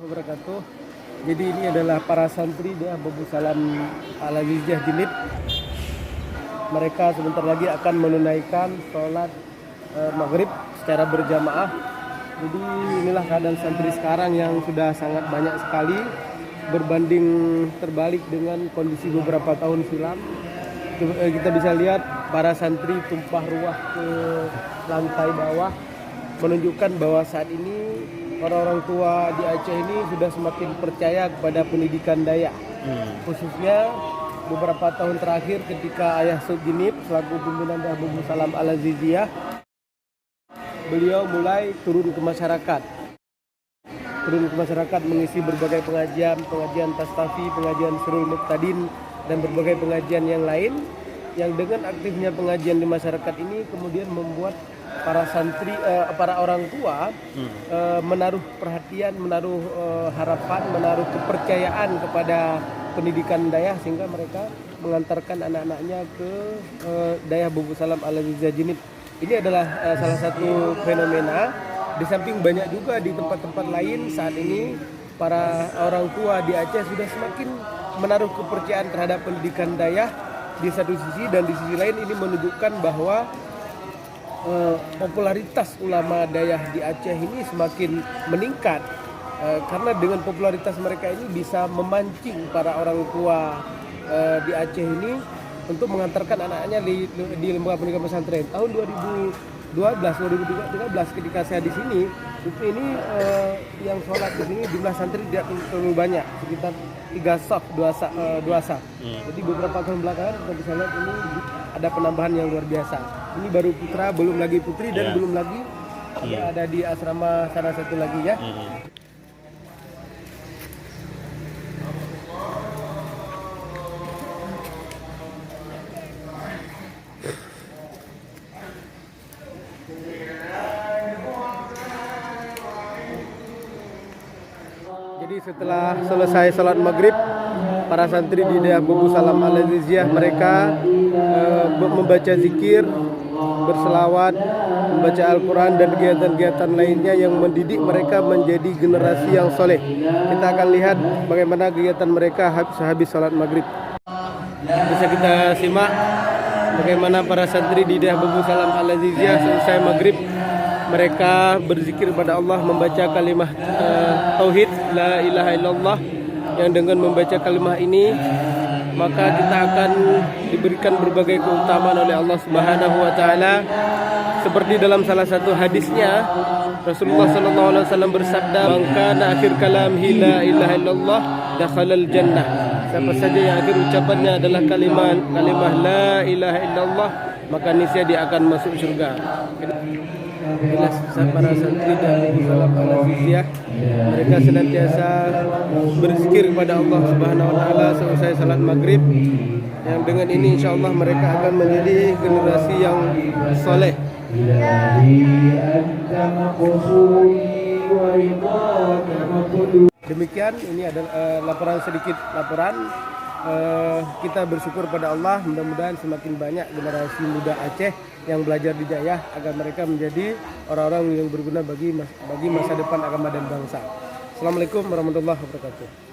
Wabarakatuh. Jadi ini adalah para santri di Babu Salam Al-Aziziyah Jinib. Mereka sebentar lagi akan menunaikan sholat maghrib secara berjamaah. Jadi inilah keadaan santri sekarang yang sudah sangat banyak sekali berbanding terbalik dengan kondisi beberapa tahun silam. Kita bisa lihat para santri tumpah ruah ke lantai bawah, menunjukkan bahwa saat ini orang-orang tua di Aceh ini sudah semakin percaya kepada pendidikan Dayak. Khususnya beberapa tahun terakhir ketika Ayah Sud Jinib selaku pimpinan Babu Salam Al-Aziziyah, beliau mulai turun ke masyarakat. Mengisi berbagai pengajian Tastafi, pengajian Sirul Muqtadin, dan berbagai pengajian yang lain. Yang dengan aktifnya pengajian di masyarakat ini kemudian membuat para santri, para orang tua menaruh perhatian, menaruh harapan, menaruh kepercayaan kepada pendidikan Dayak, sehingga mereka mengantarkan anak-anaknya ke Dayak Babu Salam Al-Aziziyah Jinib. Ini adalah salah satu fenomena. Di samping banyak juga di tempat-tempat lain saat ini para orang tua di Aceh sudah semakin menaruh kepercayaan terhadap pendidikan Dayak di satu sisi, dan di sisi lain ini menunjukkan bahwa popularitas ulama Dayak di Aceh ini semakin meningkat, karena dengan popularitas mereka ini bisa memancing para orang tua di Aceh ini untuk mengantarkan anak-anaknya di lembaga pendidikan pesantren. Tahun 2013 ketika saya di sini, ini yang sholat di sini jumlah santri tidak terlalu banyak, sekitar 3 saf, 2 saf. Jadi beberapa tahun belakangan kita bisa lihat ini ada penambahan yang luar biasa. Ini baru putra, belum lagi putri, dan belum lagi ada di asrama sana satu lagi ya. Jadi setelah selesai sholat maghrib, para santri di Dayak Babu Salam Al-Aziziyah mereka membaca zikir, berselawat, membaca Al-Quran, dan kegiatan-kegiatan lainnya yang mendidik mereka menjadi generasi yang soleh. Kita akan lihat bagaimana kegiatan mereka sehabis sholat maghrib. Bisa kita simak bagaimana para santri di Dayak Babu Salam Al-Aziziyah selesai maghrib mereka berzikir kepada Allah, membaca kalimah tauhid la ilaha illallah, yang dengan membaca kalimah ini maka kita akan diberikan berbagai keutamaan oleh Allah Subhanahu wa taala. Seperti dalam salah satu hadisnya Rasulullah sallallahu alaihi wasallam bersabda, "Man kana akhir kalamhi la ilaha illallah dakhalal jannah." Siapa saja yang akhir ucapannya adalah kalimah la ilaha illallah, maka niscaya dia akan masuk surga. Jelas para santri dan Babu Salam Al-Aziziyah mereka senantiasa berzikir kepada Allah Subhanahu wa taala selesai salat maghrib, yang dengan ini insyaallah mereka akan menjadi generasi yang soleh. Demikian, ini adalah sedikit laporan. Kita bersyukur pada Allah, mudah-mudahan semakin banyak generasi muda Aceh yang belajar di Dayak agar mereka menjadi orang-orang yang berguna bagi masa depan agama dan bangsa. Assalamualaikum warahmatullahi wabarakatuh.